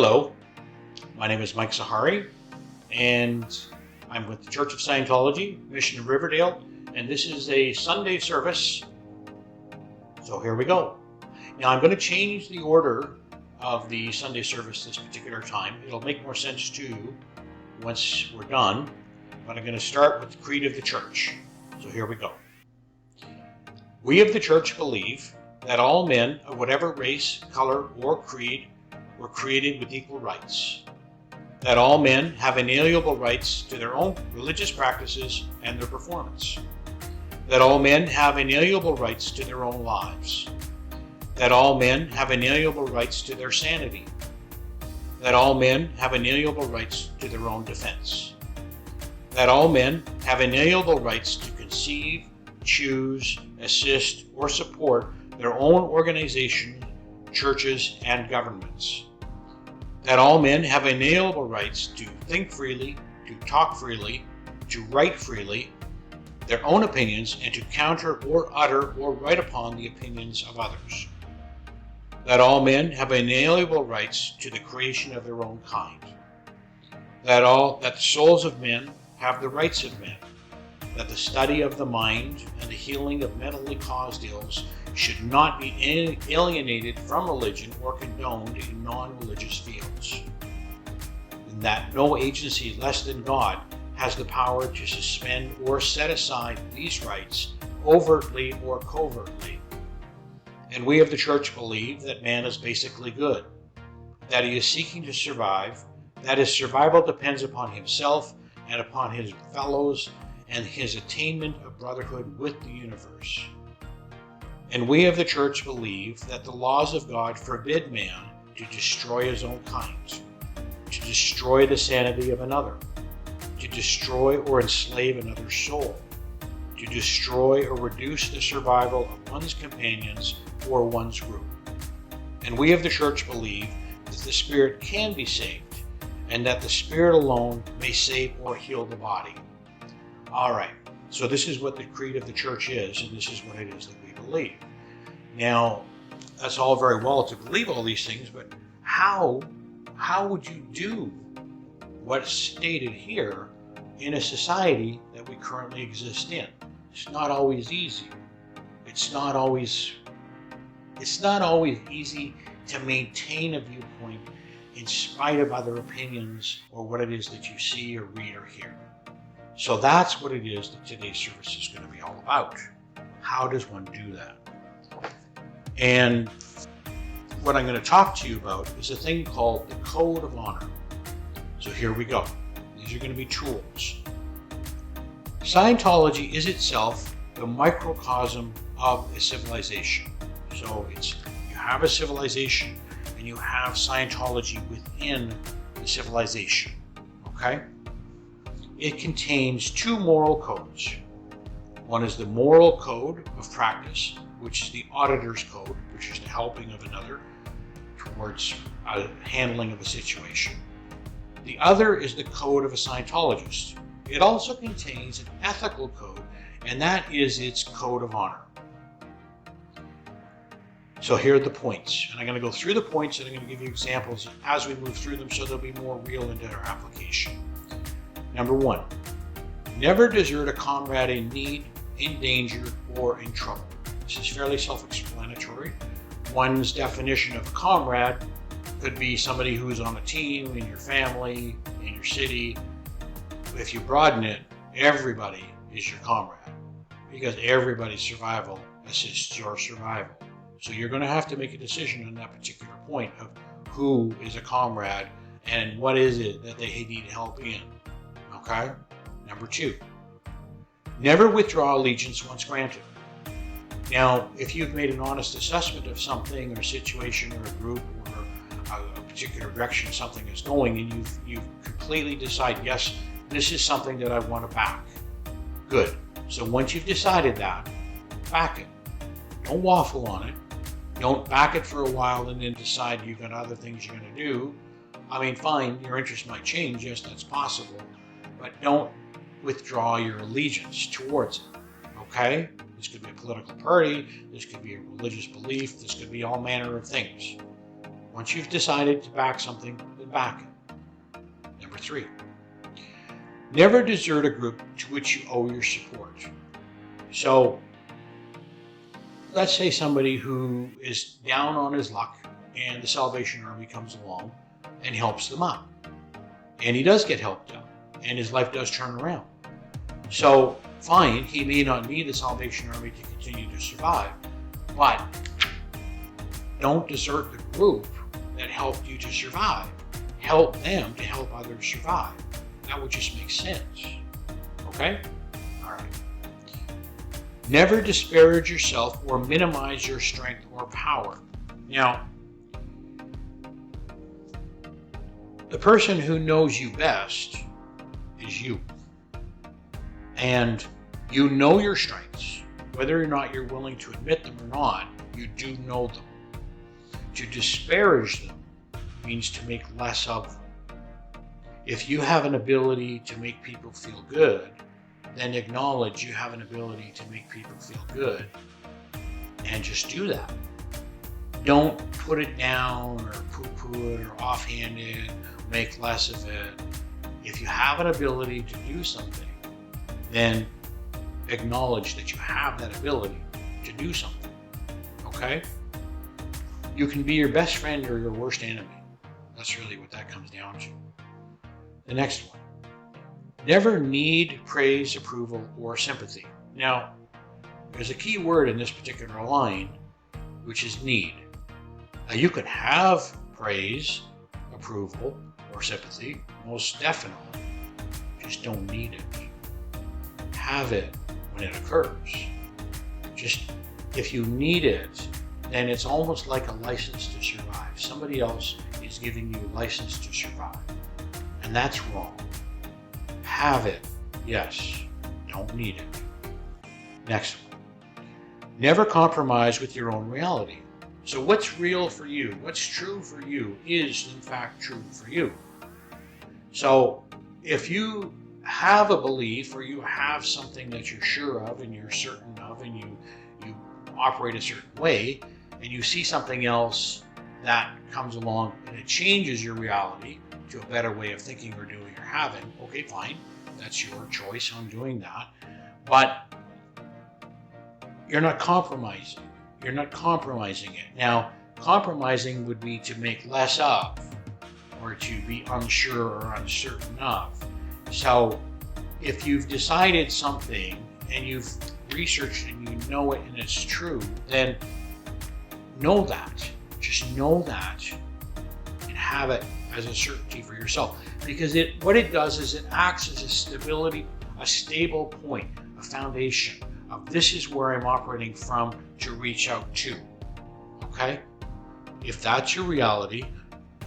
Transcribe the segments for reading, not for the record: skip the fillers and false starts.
Hello, my name is Mike Sahari, and I'm with the Church of Scientology, Mission of Riverdale, and this is a Sunday service, so here we go. Now I'm going to change the order of the Sunday service this particular time. It'll make more sense to you once we're done, but I'm going to start with the Creed of the Church, so here we go. We of the Church believe that all men of whatever race, color, or creed were created with equal rights, that all men have inalienable rights to their own religious practices and their performance, that all men have inalienable rights to their own lives, that all men have inalienable rights to their sanity, that all men have inalienable rights to their own defense, that all men have inalienable rights to conceive, choose, assist, or support their own organizations, churches, and governments, that all men have inalienable rights to think freely, to talk freely, to write freely, their own opinions, and to counter or utter or write upon the opinions of others, that all men have inalienable rights to the creation of their own kind, that the souls of men have the rights of men, that the study of the mind and the healing of mentally caused ills should not be alienated from religion or condoned in non-religious fields, and that no agency less than God has the power to suspend or set aside these rights overtly or covertly. And we of the Church believe that man is basically good, that he is seeking to survive, that his survival depends upon himself and upon his fellows and his attainment of brotherhood with the universe. And we of the Church believe that the laws of God forbid man to destroy his own kind, to destroy the sanity of another, to destroy or enslave another's soul, to destroy or reduce the survival of one's companions or one's group. And we of the Church believe that the spirit can be saved, and that the spirit alone may save or heal the body. All right, so this is what the Creed of the Church is, and this is what it is that we believe. Now, that's all very well to believe all these things, but how would you do what's stated here in a society that we currently exist in? It's not always easy. It's not always easy to maintain a viewpoint in spite of other opinions or what it is that you see or read or hear. So that's what it is that today's service is going to be all about. How does one do that? And what I'm going to talk to you about is a thing called the Code of Honor. So here we go. These are going to be tools. Scientology is itself the microcosm of a civilization. So you have a civilization and you have Scientology within the civilization. Okay? It contains two moral codes. One is the moral code of practice, which is the auditor's code, which is the helping of another towards a handling of a situation. The other is the code of a Scientologist. It also contains an ethical code, and that is its code of honor. So here are the points, and I'm going to go through the points and I'm going to give you examples as we move through them so they'll be more real into our application. Number 1, never desert a comrade in need, in danger, or in trouble. This is fairly self-explanatory. One's definition of a comrade could be somebody who's on a team, in your family, in your city. If you broaden it, everybody is your comrade because everybody's survival assists your survival. So you're going to have to make a decision on that particular point of who is a comrade and what is it that they need help in. Okay? Number 2, never withdraw allegiance once granted. Now, if you've made an honest assessment of something or situation or a group or a particular direction something is going and you've completely decided, yes, this is something that I want to back. Good. So once you've decided that, back it. Don't waffle on it. Don't back it for a while and then decide you've got other things you're going to do. I mean, fine, your interest might change. Yes, that's possible. But don't withdraw your allegiance towards it. Okay? This could be a political party. This could be a religious belief. This could be all manner of things. Once you've decided to back something, then back it. Number 3, never desert a group to which you owe your support. So let's say somebody who is down on his luck and the Salvation Army comes along and helps them out. And he does get helped out and his life does turn around. So fine, he may not need the Salvation Army to continue to survive, but don't desert the group that helped you to survive. Help them to help others survive. That would just make sense. Okay? All right. Never disparage yourself or minimize your strength or power. Now, the person who knows you best is you. And you know your strengths. Whether or not you're willing to admit them or not, you do know them. To disparage them means to make less of them. If you have an ability to make people feel good, then acknowledge you have an ability to make people feel good and just do that. Don't put it down or poo-poo it or offhand it, make less of it. If you have an ability to do something, then acknowledge that you have that ability to do something. Okay? You can be your best friend or your worst enemy. That's really what that comes down to. The next one. Never need praise, approval, or sympathy. Now, there's a key word in this particular line, which is need. Now, you can have praise, approval, or sympathy, most definitely. Just don't need it. Have it when it occurs. Just, if you need it, then it's almost like a license to survive. Somebody else is giving you a license to survive. And that's wrong. Have it, yes. Don't need it. Next one. Never compromise with your own reality. So what's real for you, what's true for you is in fact true for you. So if you have a belief or you have something that you're sure of and you're certain of and you operate a certain way and you see something else that comes along and it changes your reality to a better way of thinking or doing or having, okay, fine. That's your choice on doing that. But you're not compromising. You're not compromising it. Now, compromising would be to make less of or to be unsure or uncertain of. So if you've decided something and you've researched and you know it and it's true, then know that. Just know that and have it as a certainty for yourself. Because what it does is it acts as a stability, a stable point, a foundation of this is where I'm operating from to reach out to. Okay? If that's your reality,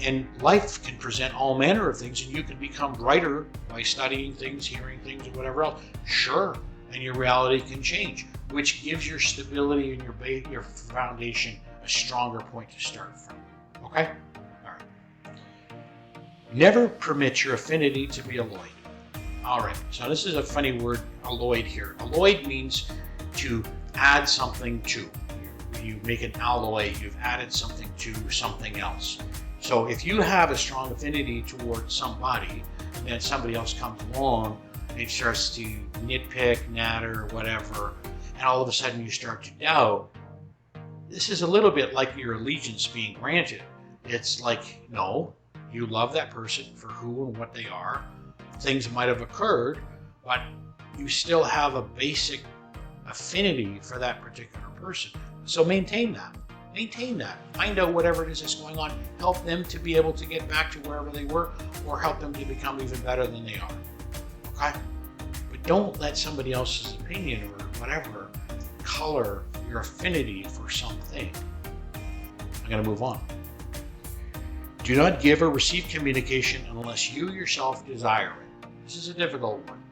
and life can present all manner of things and you can become brighter by studying things, hearing things, or whatever else, sure, and your reality can change, which gives your stability and your foundation a stronger point to start from. Okay? All right. Never permit your affinity to be alloyed. All right, so this is a funny word, alloyed here. Alloyed means to add something to. You make an alloy, you've added something to something else. So if you have a strong affinity towards somebody, and then somebody else comes along and starts to nitpick, natter, whatever, and all of a sudden you start to doubt, this is a little bit like your allegiance being granted. It's like, no, you love that person for who and what they are. Things might have occurred, but you still have a basic affinity for that particular person. So maintain that. Maintain that. Find out whatever it is that's going on. Help them to be able to get back to wherever they were, or help them to become even better than they are. Okay? But don't let somebody else's opinion or whatever color your affinity for something. I'm going to move on. Do not give or receive communication unless you yourself desire it. This is a difficult one.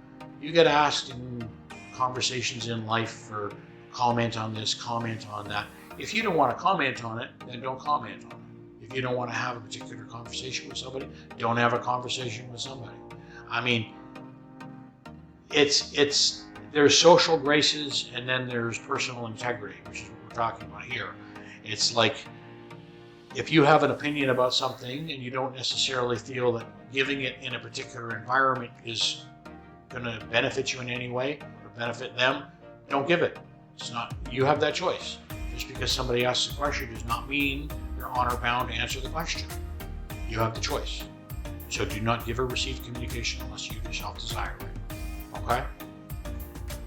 You get asked in conversations in life for comment on this, comment on that. If you don't want to comment on it, then don't comment on it. If you don't want to have a particular conversation with somebody, don't have a conversation with somebody. I mean, there's social graces and then there's personal integrity, which is what we're talking about here. It's like If you have an opinion about something and you don't necessarily feel that giving it in a particular environment is going to benefit you in any way or benefit them, don't give it. It's not, you have that choice. Just because somebody asks a question does not mean you're honor bound to answer the question. You have the choice. So do not give or receive communication unless you yourself desire it. Okay?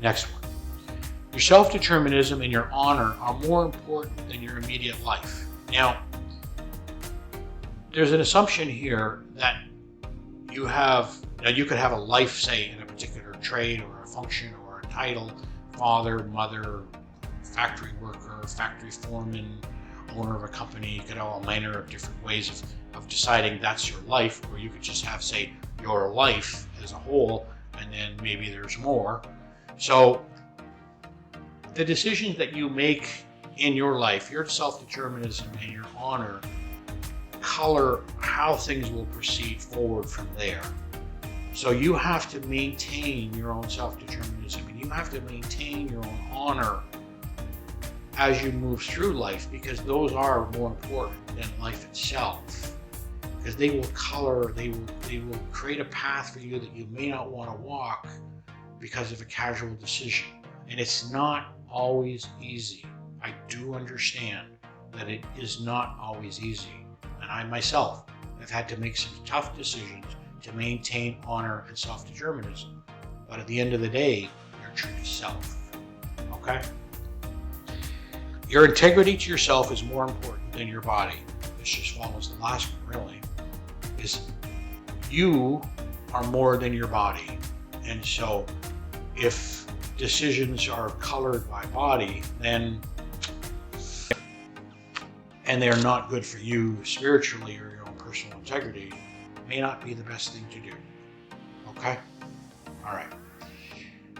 Next one. Your self-determinism and your honor are more important than your immediate life. Now, there's an assumption here that you could have a life, say, in a particular trade or a function or a title, father, mother, factory worker, factory foreman, owner of a company. You could have a manner of different ways of deciding that's your life, or you could just have, say, your life as a whole, and then maybe there's more. So the decisions that you make in your life, your self-determinism and your honor, color how things will proceed forward from there. So you have to maintain your own self-determinism, and you have to maintain your own honor as you move through life, because those are more important than life itself. Because they will color, they will create a path for you that you may not want to walk because of a casual decision. And it's not always easy. I do understand that it is not always easy. And I myself have had to make some tough decisions to maintain honor and self-determinism. But at the end of the day, you're true to self. Okay? Your integrity to yourself is more important than your body. This just follows the last one, really. Is you are more than your body. And so if decisions are colored by body, then and they're not good for you spiritually or your own personal integrity, it may not be the best thing to do. Okay? All right.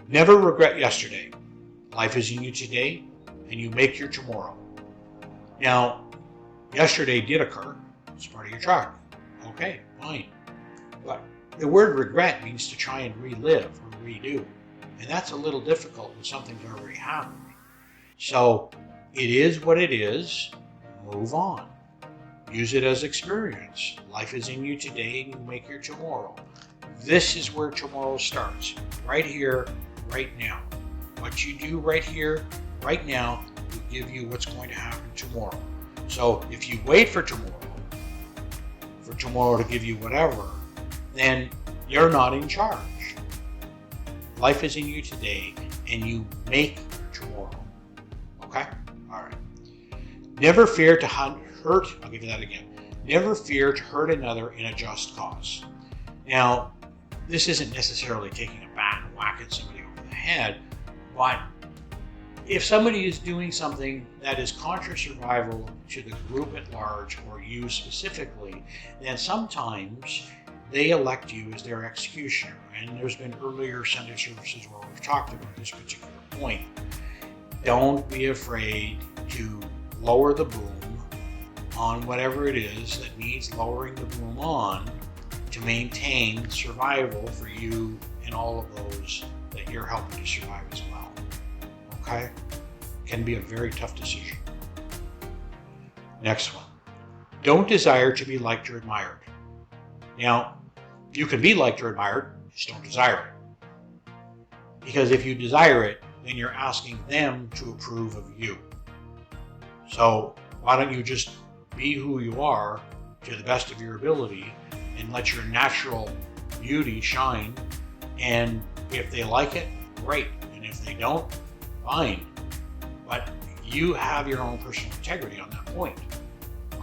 Never regret yesterday. Life is in you today, and you make your tomorrow. Now, yesterday did occur. It's part of your track. Okay, fine. But the word regret means to try and relive or redo. And that's a little difficult when something's already happened. So it is what it is. Move on. Use it as experience. Life is in you today, and you make your tomorrow. This is where tomorrow starts. Right here, right now. What you do right here, right now, will give you what's going to happen tomorrow. So if you wait for tomorrow to give you whatever, then you're not in charge. Life is in you today, and you make your tomorrow. Okay? All right. Never fear to hurt, I'll give you that again. Never fear to hurt another in a just cause. Now, this isn't necessarily taking a bat and whack at somebody over the head, but if somebody is doing something that is contra survival to the group at large or you specifically, then sometimes they elect you as their executioner. And there's been earlier Sunday services where we've talked about this particular point. Don't be afraid to lower the boom on whatever it is that needs lowering the boom on to maintain survival for you and all of those that you're helping to survive as well. Okay? Can be a very tough decision. Next one. Don't desire to be liked or admired. Now, you can be liked or admired, just don't desire it. Because if you desire it, then you're asking them to approve of you. So why don't you just be who you are to the best of your ability and let your natural beauty shine? And if they like it, great. And if they don't, fine. But you have your own personal integrity on that point.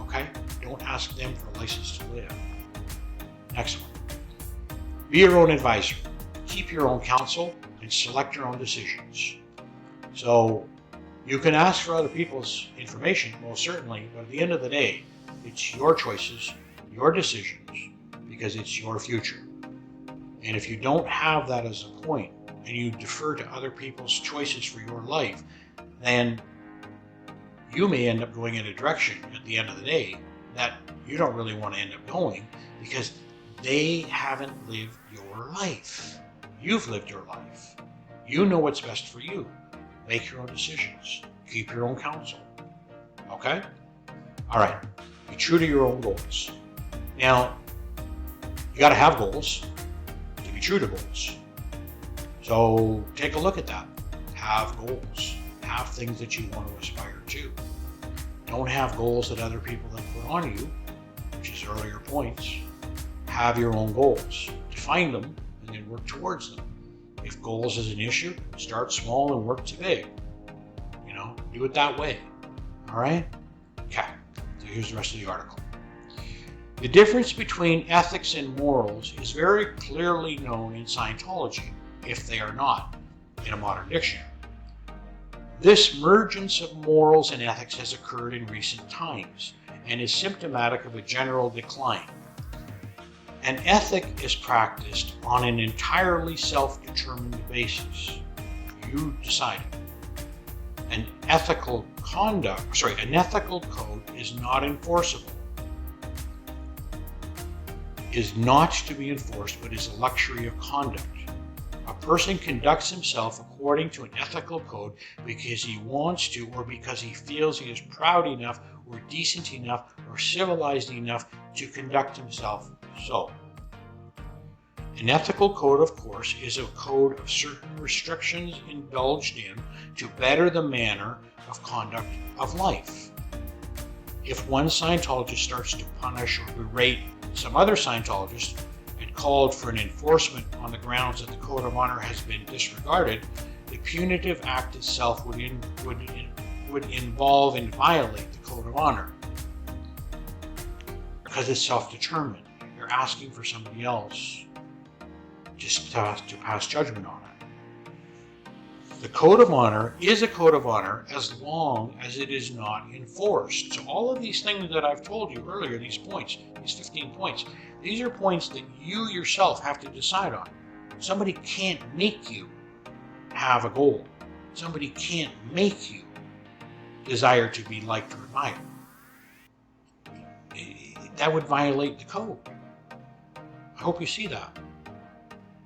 Okay? Don't ask them for a license to live. Next one. Be your own advisor. Keep your own counsel and select your own decisions. So you can ask for other people's information, most certainly, but at the end of the day, it's your choices, your decisions, because it's your future. And if you don't have that as a point, and you defer to other people's choices for your life, then you may end up going in a direction at the end of the day that you don't really want to end up going, because they haven't lived your life. You've lived your life. You know what's best for you. Make your own decisions. Keep your own counsel. Okay? All right. Be true to your own goals. Now, you got to have goals to be true to goals. So take a look at that. Have goals. Have things that you want to aspire to. Don't have goals that other people have put on you, which is earlier points. Have your own goals. Define them and then work towards them. If goals is an issue, start small and work to big. Do it that way. All right? Okay. So here's the rest of the article. The difference between ethics and morals is very clearly known in Scientology, if they are not, in a modern dictionary. This mergence of morals and ethics has occurred in recent times and is symptomatic of a general decline. An ethic is practiced on an entirely self-determined basis. You decide it. An ethical code is not enforceable. Is not to be enforced, but is a luxury of conduct. A person conducts himself according to an ethical code because he wants to, or because he feels he is proud enough, or decent enough, or civilized enough to conduct himself so. An ethical code, of course, is a code of certain restrictions indulged in to better the manner of conduct of life. If one Scientologist starts to punish or berate some other Scientologists and called for an enforcement on the grounds that the code of honor has been disregarded, the punitive act itself would involve and violate the code of honor because it's self-determined. You're asking for somebody else just to pass judgment on it. The code of honor is a code of honor as long as it is not enforced. So all of these things that I've told you earlier, these points, these 15 points, these are points that you yourself have to decide on. Somebody can't make you have a goal. Somebody can't make you desire to be liked or admired. That would violate the code. I hope you see that.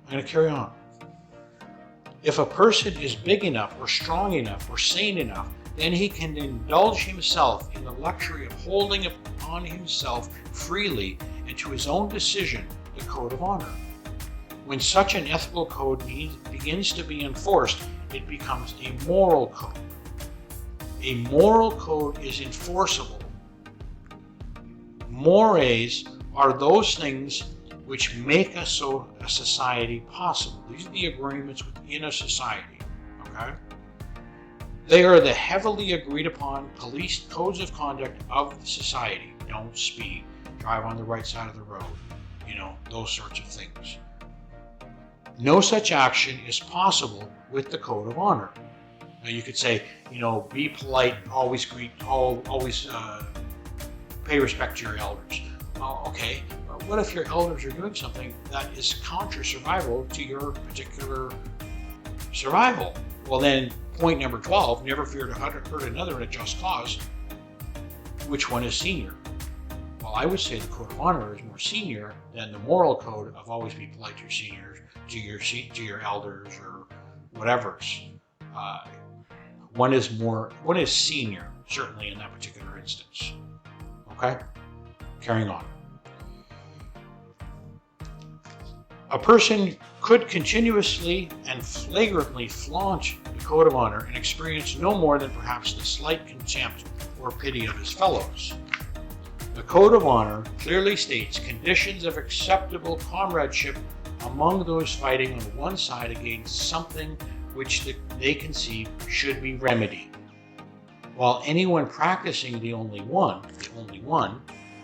I'm going to carry on. If a person is big enough or strong enough or sane enough, then he can indulge himself in the luxury of holding upon himself freely and to his own decision the code of honor. When such an ethical code begins to be enforced, it becomes a moral code. A moral code is enforceable. Mores are those things which make a society possible. These are the agreements within a society, okay? They are the heavily agreed upon police codes of conduct of the society. Don't speed, drive on the right side of the road, those sorts of things. No such action is possible with the code of honor. Now you could say, be polite, always greet, always pay respect to your elders. Well, okay, but what if your elders are doing something that is counter-survival to your particular survival? Well then, point number 12, never fear to hurt another in a just cause. Which one is senior? Well, I would say the code of honor is more senior than the moral code of always be polite to your seniors, to your elders, or whatever's. One is senior, certainly in that particular instance. Okay? Carrying on. A person could continuously and flagrantly flaunt the code of honor and experience no more than perhaps the slight contempt or pity of his fellows. The code of honor clearly states conditions of acceptable comradeship among those fighting on one side against something which they conceive should be remedied, while anyone practicing the only one,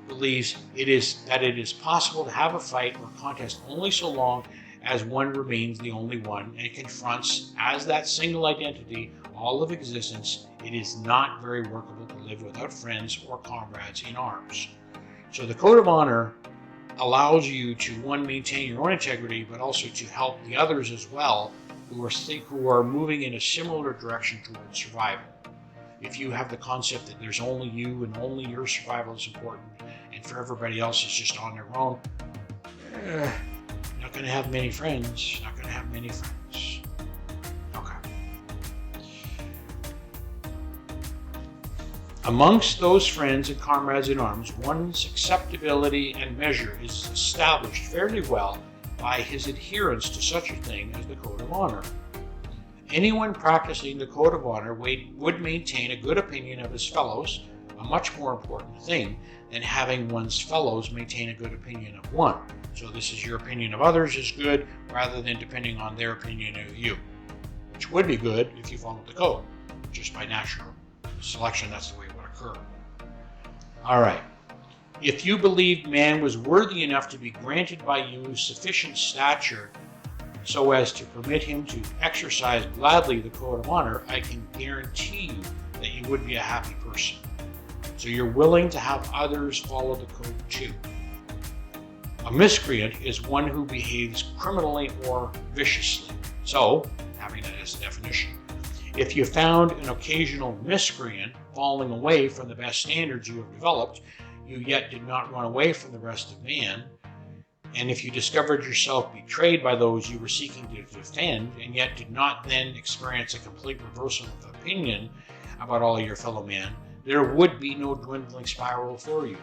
believes it is possible to have a fight or contest only so long as one remains the only one and confronts as that single identity all of existence. It is not very workable to live without friends or comrades in arms. So the code of honor allows you to, one, maintain your own integrity, but also to help the others as well who are moving in a similar direction towards survival. If you have the concept that there's only you and only your survival is important, and for everybody else is just on their own, you're not going to have many friends. Okay. Amongst those friends and comrades in arms, one's acceptability and measure is established fairly well by his adherence to such a thing as the code of honor. Anyone practicing the code of honor would maintain a good opinion of his fellows, a much more important thing than having one's fellows maintain a good opinion of one. So this is your opinion of others is good rather than depending on their opinion of you, which would be good if you followed the code, just by natural selection. That's the way it would occur. All right. If you believed man was worthy enough to be granted by you sufficient stature so as to permit him to exercise gladly the code of honor, I can guarantee you that you would be a happy person. So you're willing to have others follow the code too. A miscreant is one who behaves criminally or viciously. So, having that as a definition, if you found an occasional miscreant falling away from the best standards you have developed, you yet did not run away from the rest of man, and if you discovered yourself betrayed by those you were seeking to defend, and yet did not then experience a complete reversal of opinion about all your fellow men, there would be no dwindling spiral for you,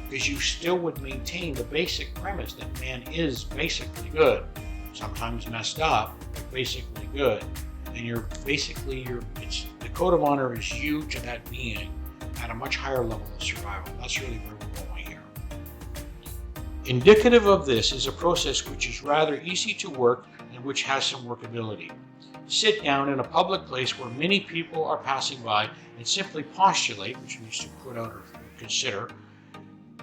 because you still would maintain the basic premise that man is basically good, sometimes messed up, but basically good. And the code of honor is you to that being at a much higher level of survival. That's really where we're going here. Indicative of this is a process which is rather easy to work and which has some workability. Sit down in a public place where many people are passing by and simply postulate, which means to put out or consider,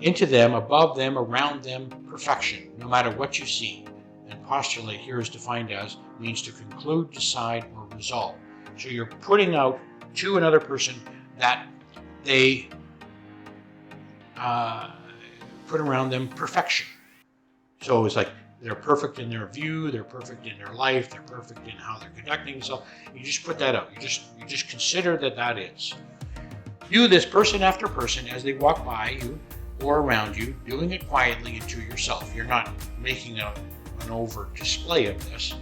into them, above them, around them, perfection, no matter what you see. And postulate here is defined as means to conclude, decide, or resolve. So you're putting out to another person that they put around them perfection. So it's like they're perfect in their view, they're perfect in their life, they're perfect in how they're conducting themselves. You just put that out. You just consider that is. View this person after person as they walk by you or around you, doing it quietly and to yourself. You're not making an overt display of this.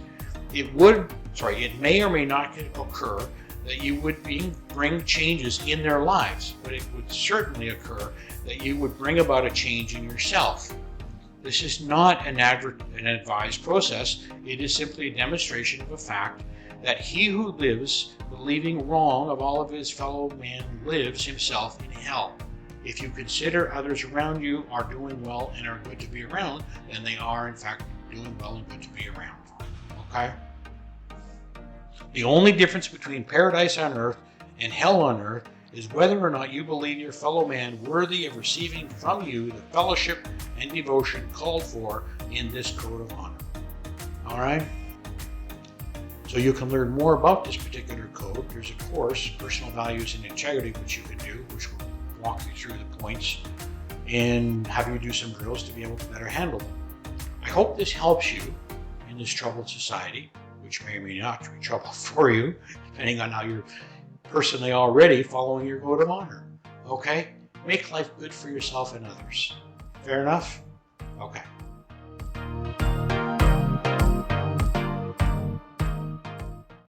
It may or may not occur that you would bring changes in their lives, but it would certainly occur that you would bring about a change in yourself. This is not an advised process. It is simply a demonstration of a fact that he who lives believing wrong of all of his fellow men lives himself in hell. If you consider others around you are doing well and are good to be around, then they are in fact doing well and good to be around. Okay? The only difference between paradise on earth and hell on earth is whether or not you believe your fellow man worthy of receiving from you the fellowship and devotion called for in this code of honor. All right? So you can learn more about this particular code. There's a course, Personal Values and Integrity, which you can do, which will walk you through the points and have you do some drills to be able to better handle them. I hope this helps you in this troubled society, which may or may not be trouble for you, depending on how you're personally already following your code of honor. Okay? Make life good for yourself and others. Fair enough? Okay.